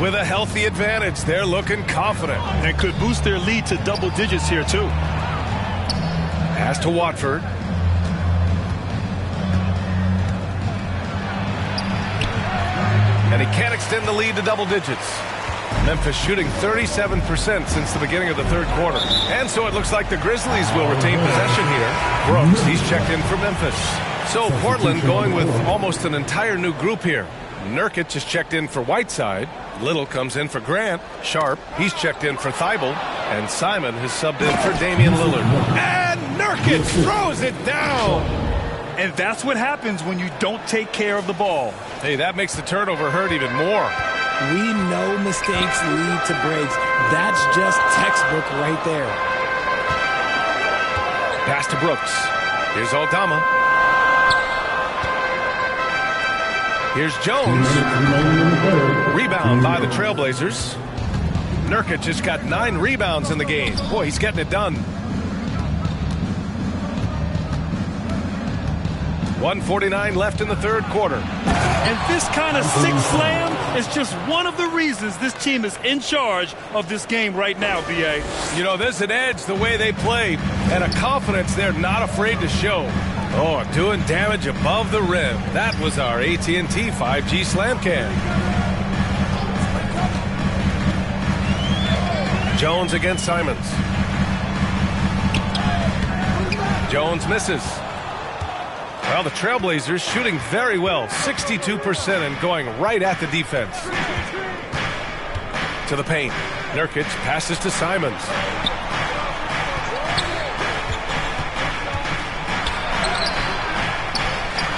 With a healthy advantage, they're looking confident. And could boost their lead to double digits here, too. Pass to Watford. And he can't extend the lead to double digits. Memphis shooting 37% since the beginning of the third quarter. And so it looks like the Grizzlies will retain possession here. Brooks, he's checked in for Memphis. So Portland going with almost an entire new group here. Nurkic is checked in for Whiteside. Little comes in for Grant. Sharp, he's checked in for Thibault. And Simon has subbed in for Damian Lillard. And Nurkic throws it down. And that's what happens when you don't take care of the ball. Hey, that makes the turnover hurt even more. We know mistakes lead to breaks. That's just textbook right there. Pass to Brooks. Here's Aldama. Here's Jones. Rebound by the Trailblazers. Nurkic has got 9 rebounds in the game. Boy, he's getting it done. 1:49 left in the third quarter. And this kind of sick slam is just one of the reasons this team is in charge of this game right now, B.A. You know, there's an edge the way they play and a confidence they're not afraid to show. Oh, doing damage above the rim. That was our AT&T 5G Slam Cam. Jones against Simons. Jones misses. Well, the Trailblazers shooting very well, 62% and going right at the defense. to the paint. Nurkic passes to Simons.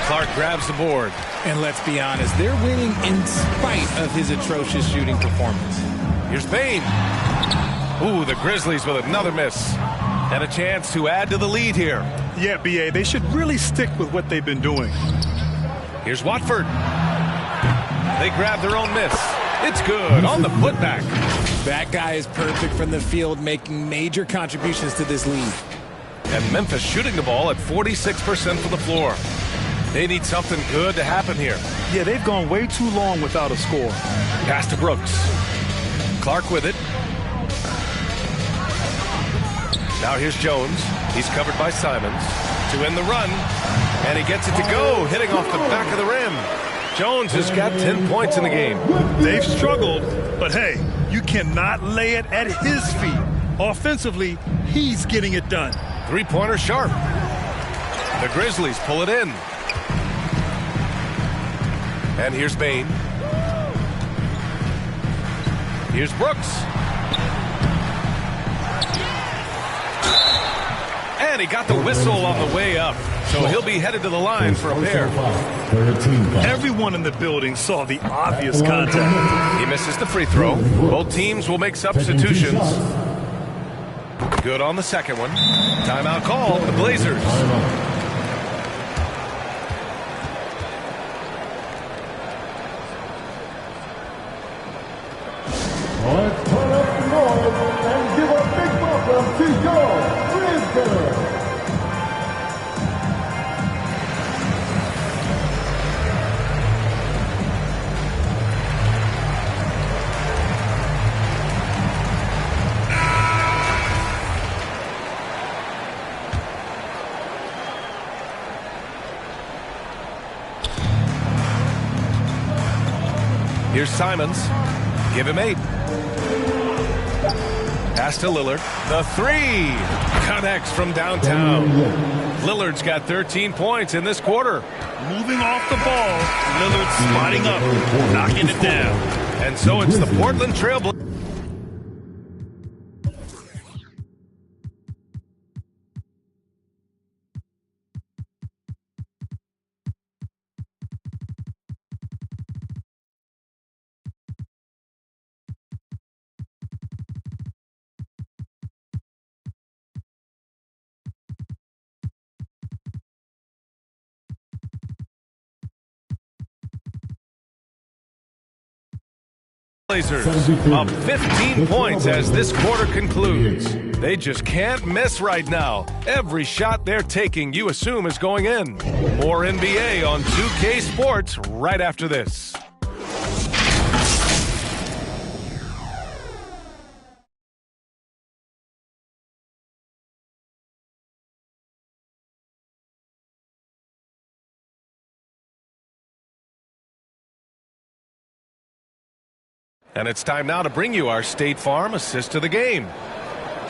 Clark grabs the board. And let's be honest, they're winning in spite of his atrocious shooting performance. Here's Bane. Ooh, the Grizzlies with another miss. And a chance to add to the lead here. Yeah, B.A., they should really stick with what they've been doing. Here's Watford. They grab their own miss. It's good on the putback. That guy is perfect from the field, making major contributions to this lead. And Memphis shooting the ball at 46% from the floor. They need something good to happen here. Yeah, they've gone way too long without a score. Pass to Brooks. Clark with it. Now here's Jones. He's covered by Simons to end the run. And he gets it to go, hitting off the back of the rim. Jones has got 10 points in the game. They've struggled, but hey, you cannot lay it at his feet. Offensively, he's getting it done. Three-pointer sharp. The Grizzlies pull it in. And here's Bane. Here's Brooks. And he got the whistle on the way up. So he'll be headed to the line for a pair. Everyone in the building saw the obvious contact. He misses the free throw. Both teams will make substitutions. Good on the second one. Timeout called, the Blazers. Let's turn up the noise and give a big welcome to your Grizzlies. Here's Simons. Give him 8. Pass to Lillard. The 3 connects from downtown. Lillard's got 13 points in this quarter. Moving off the ball, Lillard spotting up, knocking it down. And so it's the Portland Trailblazers. Up 15 points as this quarter concludes. They just can't miss right now. Every shot they're taking, you assume, is going in. More NBA on 2K Sports right after this. And it's time now to bring you our State Farm assist to the game.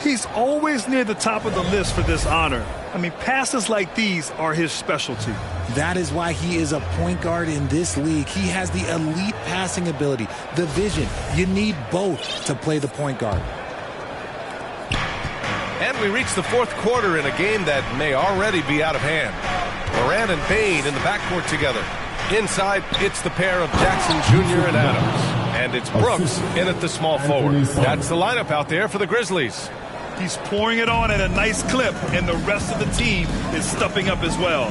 He's always near the top of the list for this honor. I mean, passes like these are his specialty. That is why he is a point guard in this league. He has the elite passing ability, the vision. You need both to play the point guard. And we reach the fourth quarter in a game that may already be out of hand. Moran and Bane in the backcourt together. Inside, it's the pair of Jackson Jr. and Adams. And it's Brooks in at the small forward. That's the lineup out there for the Grizzlies. He's pouring it on at a nice clip, and the rest of the team is stepping up as well.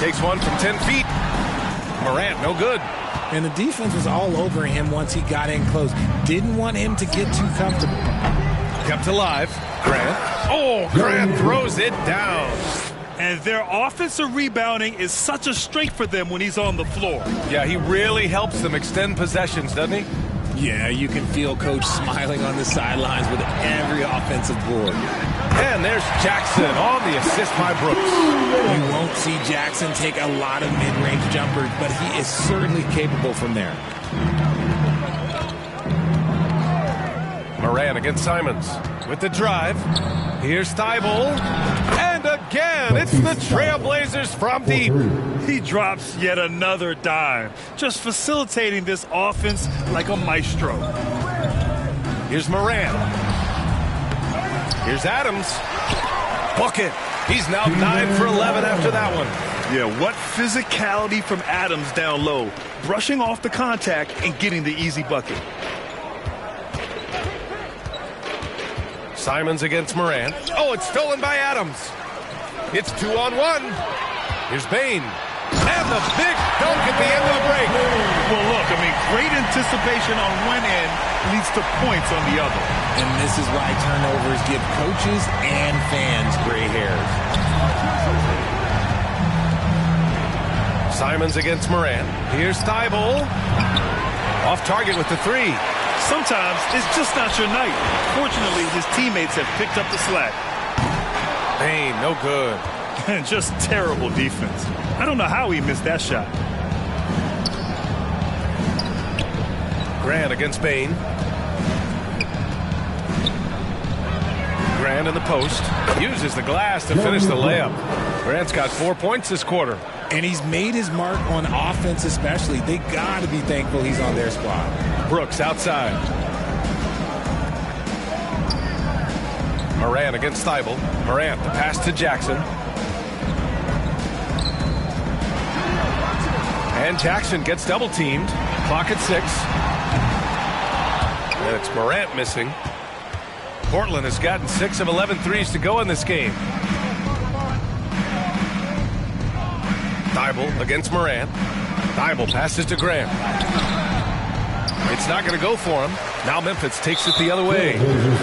Takes one from 10 feet. Morant, no good. And the defense was all over him once he got in close. Didn't want him to get too comfortable. Kept alive. Grant. Oh, Grant throws it down. And their offensive rebounding is such a strength for them when he's on the floor. Yeah, he really helps them extend possessions, doesn't he? Yeah, you can feel Coach smiling on the sidelines with every offensive board. And there's Jackson on the assist by Brooks. You won't see Jackson take a lot of mid-range jumpers, but he is certainly capable from there. Moran against Simons with the drive. Here's Thibault. And again, it's the Trailblazers from deep. He drops yet another dime, just facilitating this offense like a maestro. Here's Morant. Here's Adams. Bucket. He's now 9 for 11 after that one. Yeah, what physicality from Adams down low. Brushing off the contact and getting the easy bucket. Simons against Morant. Oh, it's stolen by Adams. It's 2-on-1. Here's Bain. And the big dunk at the end of the break. Well, look, I mean, great anticipation on one end leads to points on the other. And this is why turnovers give coaches and fans gray hairs. Simons against Morant. Here's Thibault. Off target with the three. Sometimes it's just not your night. Fortunately, his teammates have picked up the slack. Bain, no good. Just terrible defense. I don't know how he missed that shot. Grant against Bain. Grant in the post. Uses the glass to finish the layup. Grant's got 4 points this quarter. And he's made his mark on offense especially. They got to be thankful he's on their squad. Brooks outside. Morant against Thibault. Morant, the pass to Jackson. And Jackson gets double teamed. Clock at 6. And it's Morant missing. Portland has gotten 6 of 11 threes to go in this game. Thibault against Morant. Thibault passes to Grant. It's not going to go for him. Now Memphis takes it the other way.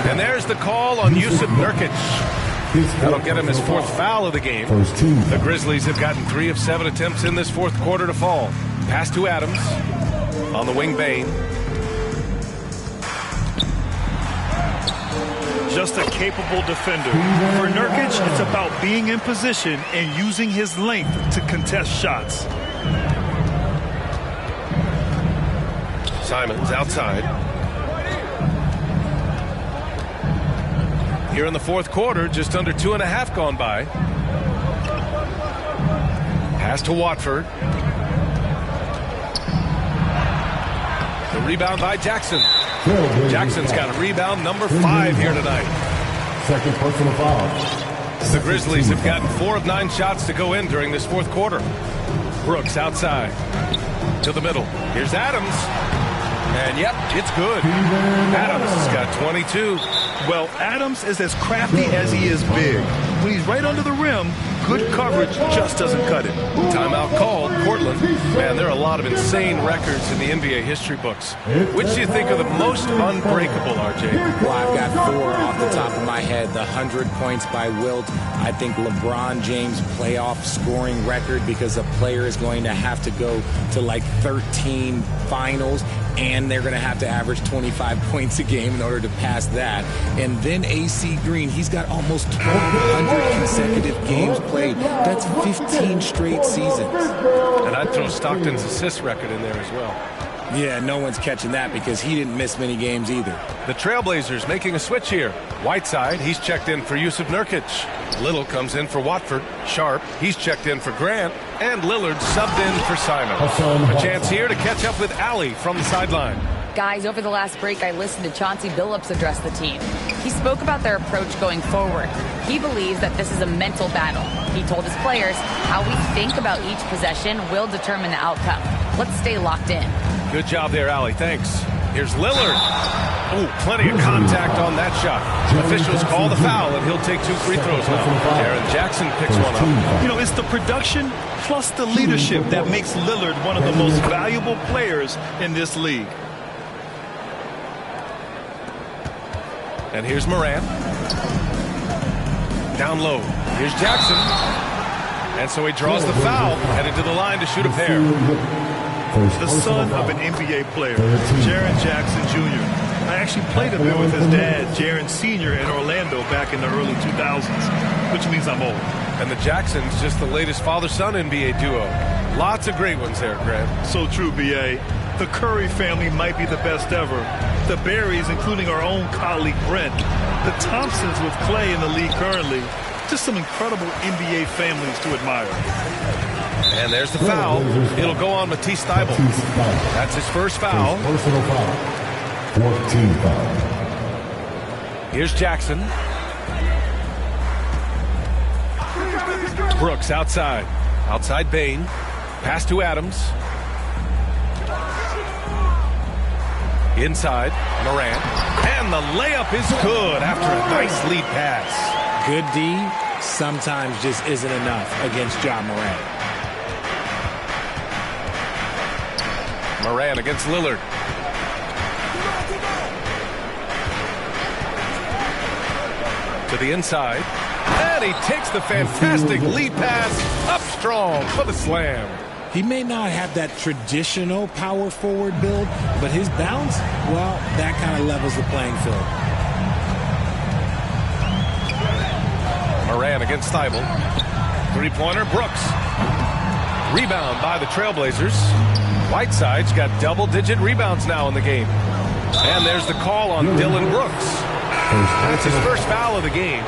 And there's the call on Jusuf Nurkic. That'll get him his 4th foul of the game. The Grizzlies have gotten 3 of 7 attempts in this 4th quarter to fall. Pass to Adams. On the wing, Bain. Just a capable defender. For Nurkic, it's about being in position and using his length to contest shots. Simons outside. Here in the 4th quarter, just under 2.5 gone by. Pass to Watford. The rebound by Jackson. Jackson's got a rebound number 5 here tonight. Second personal foul. The Grizzlies have gotten 4 of 9 shots to go in during this 4th quarter. Brooks outside. To the middle. Here's Adams. And yep, it's good. Adams has got 22. Well, Adams is as crafty as he is big. When he's right under the rim, good coverage just doesn't cut it. Timeout called. Portland. Man, there are a lot of insane records in the NBA history books. Which do you think are the most unbreakable, RJ? Well, I've got 4 off the top of my head. The 100 points by Wilt. I think LeBron James playoff scoring record, because a player is going to have to go to like 13 finals, and they're going to have to average 25 points a game in order to pass that. And then AC Green, he's got almost 1,200 consecutive games played. That's 15 straight seasons. And I'd throw Stockton's assist record in there as well. Yeah, no one's catching that because he didn't miss many games either. The Trailblazers making a switch here. Whiteside, he's checked in for Jusuf Nurkic. Little comes in for Watford. Sharp, he's checked in for Grant. And Lillard subbed in for Simon. A chance here to catch up with Allie from the sideline. Guys, over the last break, I listened to Chauncey Billups address the team. He spoke about their approach going forward. He believes that this is a mental battle. He told his players how we think about each possession will determine the outcome. Let's stay locked in. Good job there, Allie. Thanks. Here's Lillard. Ooh, plenty of contact on that shot. Officials call the foul, and he'll take 2 free throws now. Jaren Jackson picks one up. You know, it's the production plus the leadership that makes Lillard one of the most valuable players in this league. And here's Morant. Down low. Here's Jackson. And so he draws the foul, headed to the line to shoot a pair. The son of an NBA player, Jaren Jackson Jr. I actually played a bit with his dad, Jaren Sr. in Orlando back in the early 2000s, which means I'm old. And the Jacksons, just the latest father-son NBA duo. Lots of great ones there, Grant. So true, B.A. The Curry family might be the best ever. The Berrys, including our own colleague Brent. The Thompsons with Clay in the league currently. Just some incredible NBA families to admire. And there's the foul. It'll go on Matisse Thybulle. That's his first foul. Personal foul. 14 foul. Here's Jackson. Brooks outside. Outside Bain. Pass to Adams. Inside, Morant. And the layup is good after a nice lead pass. Good D sometimes just isn't enough against Ja Morant. Morant against Lillard. To the inside. And he takes the fantastic lead pass up strong for the slam. He may not have that traditional power forward build, but his bounce, well, that kind of levels the playing field. Morant against Thibault. Three-pointer, Brooks. Rebound by the Trailblazers. Whiteside's got double-digit rebounds now in the game. And there's the call on Dylan Brooks. That's his first foul of the game.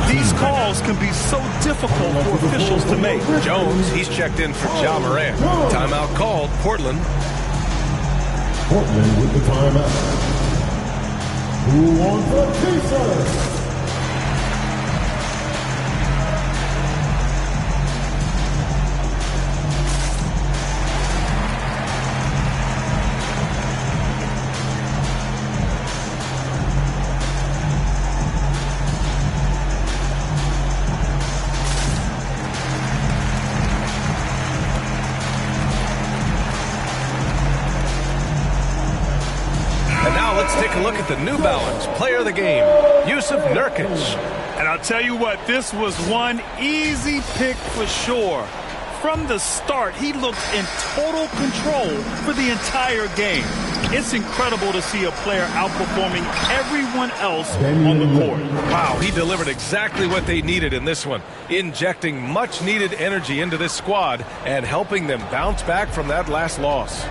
These calls can be so difficult for officials to make. Jones, he's checked in for Ja Morant. Timeout called, Portland. Portland with the timeout. Who wants the Pacers? Take a look at the New Balance player of the game, Yusuf Nurkic. And I'll tell you what, this was one easy pick for sure. From the start, he looked in total control for the entire game. It's incredible to see a player outperforming everyone else on the court. Wow, he delivered exactly what they needed in this one, injecting much-needed energy into this squad and helping them bounce back from that last loss.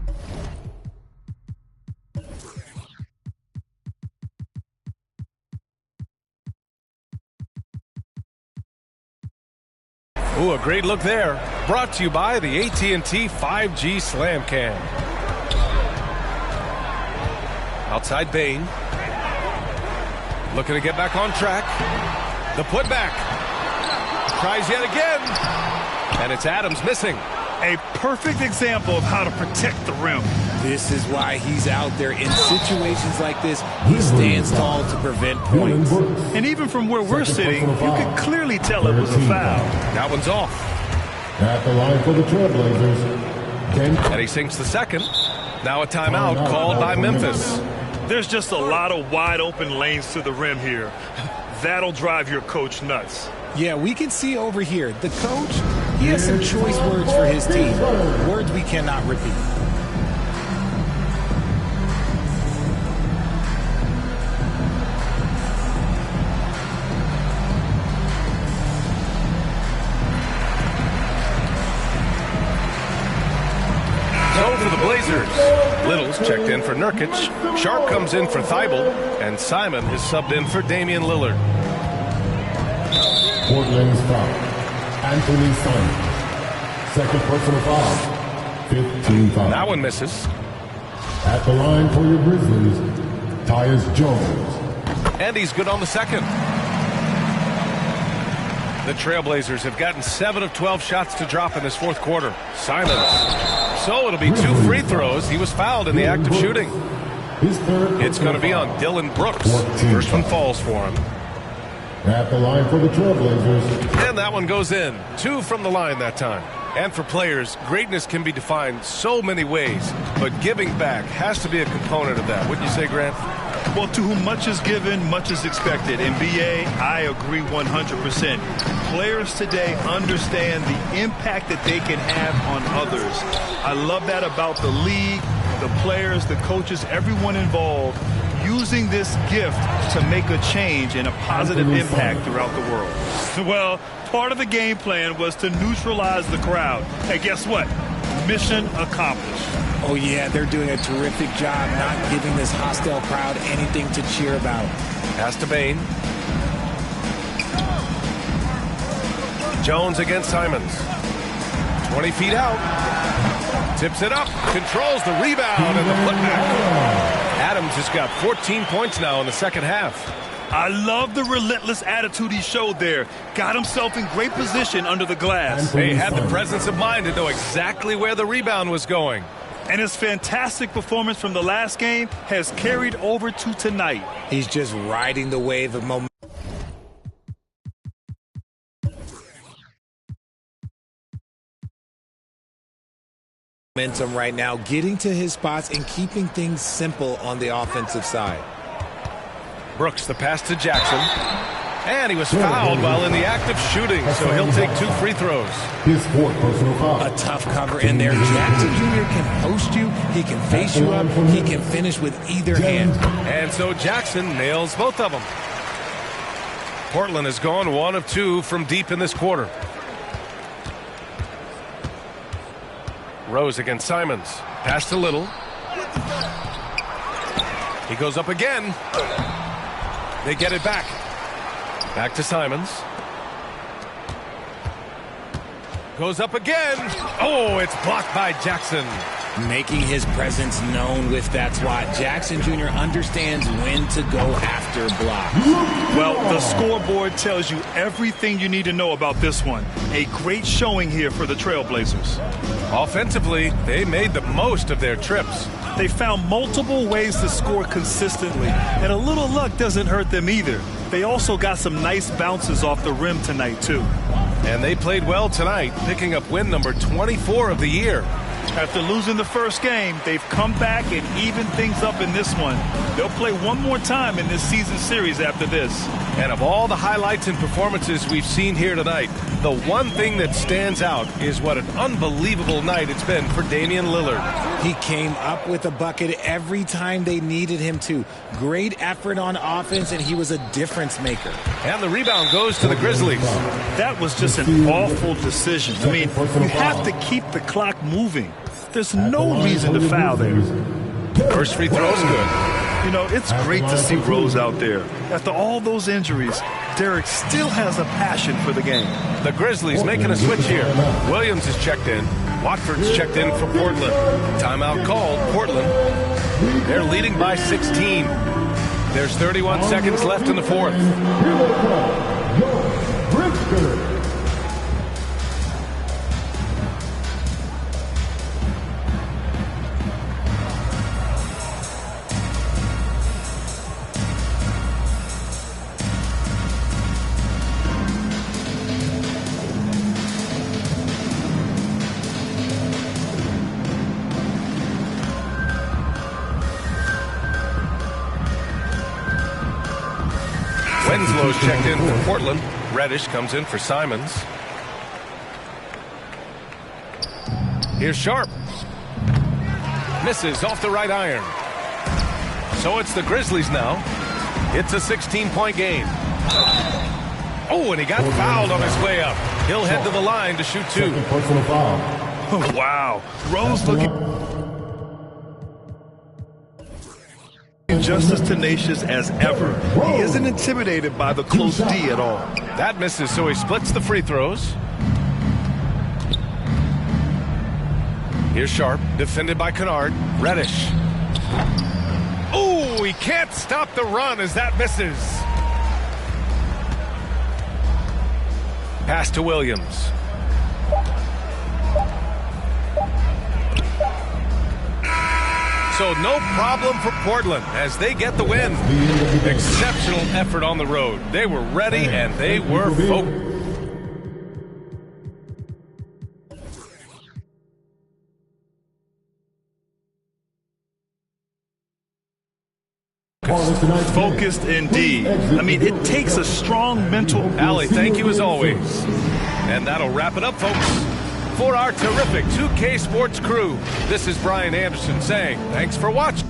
Ooh, a great look there. Brought to you by the AT&T 5G Slam Cam. Outside Bain. Looking to get back on track. The putback. Tries yet again. And it's Adams missing. A perfect example of how to protect the rim. This is why he's out there in situations like this. He stands tall to prevent points. And even from where we're sitting, you can clearly tell it was a foul. That one's off. At the line for the Trailblazers. And he sinks the second. Now a timeout called by Memphis. There's just a lot of wide open lanes to the rim here. That'll drive your coach nuts. Yeah, we can see over here. The coach, he has some choice words for his team. Words we cannot repeat. So for the Blazers, Little's checked in for Nurkic. Sharp comes in for Thibault. And Simon is subbed in for Damian Lillard. Portland's foul. Anthony Simon. Second personal foul. 15 fouls. That one misses. At the line for your Grizzlies, Tyus Jones. And he's good on the second. The Trailblazers have gotten 7 of 12 shots to drop in this fourth quarter. Simons. So it'll be 2 free throws. He was fouled in the act of shooting. It's going to be on Dylan Brooks. First one falls for him. At the line for the Trailblazers. And that one goes in. 2 from the line that time. And for players, greatness can be defined so many ways, but giving back has to be a component of that. Wouldn't you say, Grant? Well, to whom much is given, much is expected. In BA, I agree 100%. Players today understand the impact that they can have on others. I love that about the league, the players, the coaches, everyone involved, using this gift to make a change and a positive impact throughout the world. Well, part of the game plan was to neutralize the crowd. Hey, guess what? Mission accomplished. Oh, yeah, they're doing a terrific job not giving this hostile crowd anything to cheer about. Pass to Bain. Jones against Simons. 20 feet out. Tips it up. Controls the rebound and the putback. Adams has got 14 points now in the second half. I love the relentless attitude he showed there. Got himself in great position under the glass. He had the presence of mind to know exactly where the rebound was going. And his fantastic performance from the last game has carried over to tonight. He's just riding the wave of momentum right now, getting to his spots and keeping things simple on the offensive side. Brooks, the pass to Jackson. And he was fouled while in the act of shooting, so he'll take 2 free throws. His fourth personal foul. A tough cover in there. Jackson Jr. can post you, he can face you up, he can finish with either hand. And so Jackson nails both of them. Portland has gone 1 of 2 from deep in this quarter. Rose against Simons. Pass to Little. He goes up again. They get it back. Back to Simons. Goes up again. Oh, it's blocked by Jackson. Making his presence known with that swat. Jackson Jr. understands when to go after blocks. Well, the scoreboard tells you everything you need to know about this one. A great showing here for the Trailblazers. Offensively, they made the most of their trips. They found multiple ways to score consistently, and a little luck doesn't hurt them either. They also got some nice bounces off the rim tonight, too. And they played well tonight, picking up win number 24 of the year. After losing the first game, they've come back and evened things up in this one. They'll play one more time in this season series after this. And of all the highlights and performances we've seen here tonight, the one thing that stands out is what an unbelievable night it's been for Damian Lillard. He came up with a bucket every time they needed him to. Great effort on offense, and he was a difference maker. And the rebound goes to the Grizzlies. That was just an awful decision. I mean, you have to keep the clock moving. There's no reason to foul there. First free throw is good. You know, it's great to see Rose out there. After all those injuries, Derek still has a passion for the game. The Grizzlies making a switch here. Williams is checked in. Watford's checked in for Portland. Timeout called. Portland. They're leading by 16. There's 31 seconds left in the fourth. Winslow's checked in for Portland. Reddish comes in for Simons. Here's Sharp. Misses off the right iron. So it's the Grizzlies now. It's a 16-point game. Oh, and he got fouled on his way up. He'll head to the line to shoot 2. Wow. Rose looking just as tenacious as ever. He isn't intimidated by the close D at all. That misses, so he splits the free throws. Here's Sharp, defended by Kennard. Reddish. Oh, he can't stop the run as that misses. Pass to Williams. So no problem for Portland as they get the win. Exceptional effort on the road. They were ready and they were focused. Focused indeed. I mean, it takes a strong mental... Allie, thank you as always. And that'll wrap it up, folks. For our terrific 2K Sports crew, this is Brian Anderson saying thanks for watching.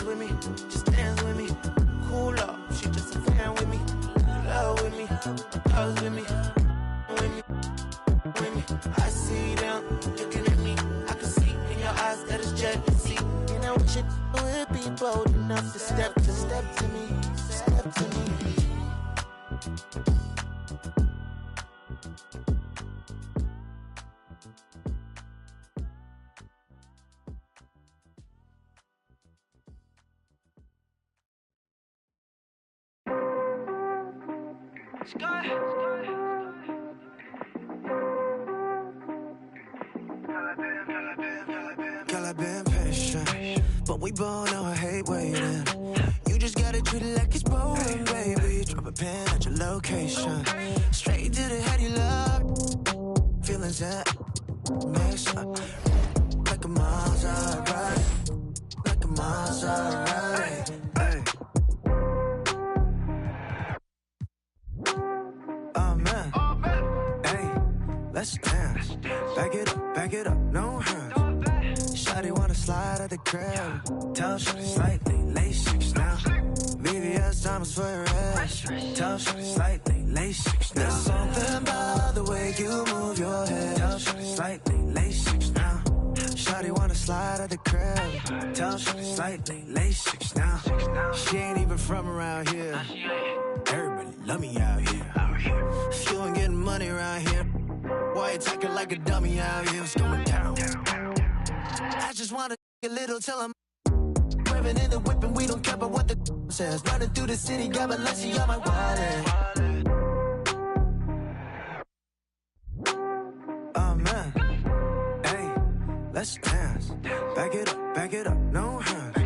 with me, just dance with me. Cool up, she just a fan with me. Love with me, loves with me. I see them looking at me. I can see in your eyes that it's jealousy. And I wish it would be bold enough to step to me, step to me. Girl, I've been patient, but we both know I hate waiting. You just gotta treat it like it's rolling, baby. Drop a pin at your location. Straight to the head, you love. Feelings that mix up. Like a Maserati. Like a Maserati. Hey. Oh man. Hey, let's dance. Back it up, no hands. Shawty wanna slide at the crib. Tell Shawty slightly, lace 6 now. VVS diamonds for your ass. Tell Shawty slightly, lace 6 now. There's something about the way you move your head. Tell Shawty slightly, lace 6 now. Shawty wanna slide at the crib. Tell Shawty slightly, lace 6 now. She ain't even from around here. Everybody love me out here. If you ain't getting money around here, why you talking like a dummy out here? It's going down. I just wanna a little till I'm revving in the whip and we don't care about what the says. Running through the city, got Balenciaga on my wallet. Oh man, hey, let's dance. Back it up, no hands.